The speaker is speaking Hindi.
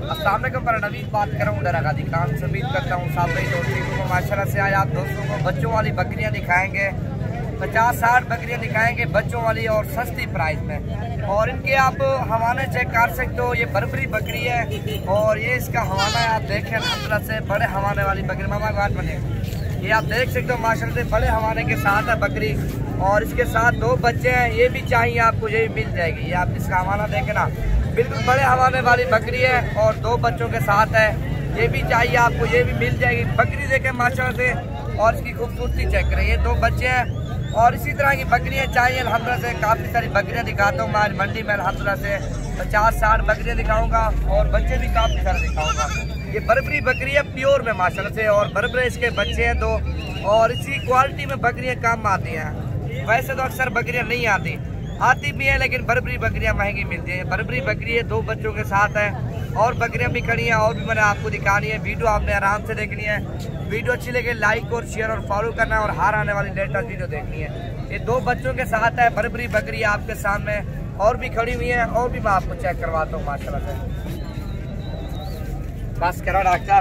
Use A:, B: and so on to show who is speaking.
A: अस्सलाम वालेकुम, पर नवीद बात कर रहा हूँ डरा गाजी खान से। उम्मीद करता हूँ सब भाई दोस्तों को माशाल्लाह से। आज आप दोस्तों को बच्चों वाली बकरियाँ दिखाएंगे, 50-60 बकरियाँ दिखाएंगे बच्चों वाली और सस्ती प्राइस में। और इनके आप हवाने चेक कर सकते हो। ये बर्बरी बकरी है और ये इसका हवाना है, आप देखें अल्हम्दुलिल्लाह से बड़े हवाने वाली बकरी। मामा बात बने, ये आप देख सकते हो माशाल्लाह से बड़े हवाने के साथ है बकरी। और इसके साथ 2 बच्चे हैं, ये भी चाहिए आपको, ये भी मिल जाएगी। ये आप इसका हवाना देखें ना, बिल्कुल बड़े हवाने वाली बकरी है और 2 बच्चों के साथ है। ये भी चाहिए आपको, ये भी मिल जाएगी। बकरी देखें माशाल्लाह से और इसकी खूबसूरती चेक करें। ये 2 बच्चे हैं और इसी तरह की बकरियां चाहिए अल्हम्दुलिल्लाह से। काफ़ी सारी बकरियां दिखाता हूँ मैं आज मंडी में अल्हम्दुलिल्लाह से। 50-60 बकरियां दिखाऊंगा और बच्चे भी काफ़ी सारे दिखाऊंगा। ये बर्बरी बकरी है प्योर में माशाल्लाह से, और बर्बरे इसके बच्चे हैं 2। और इसी क्वालिटी में बकरियाँ कम आती हैं। वैसे तो अक्सर बकरियाँ नहीं आती भी हैं, लेकिन बर्बरी बकरियाँ महंगी मिलती हैं। बर्बरी बकरी है, 2 बच्चों के साथ है और बकरियाँ भी खड़ी हैं और भी मैंने आपको दिखानी है। वीडियो आपने आराम से देखनी है। वीडियो अच्छी लगे लाइक और शेयर और फॉलो करना और हर आने वाली लेटेस्ट वीडियो देखनी है। ये 2 बच्चों के साथ है बर्बरी बकरी आपके सामने, और भी खड़ी हुई है और भी मैं आपको चेक करवाता हूँ माशाल्लाह से। बस करो डॉक्टर।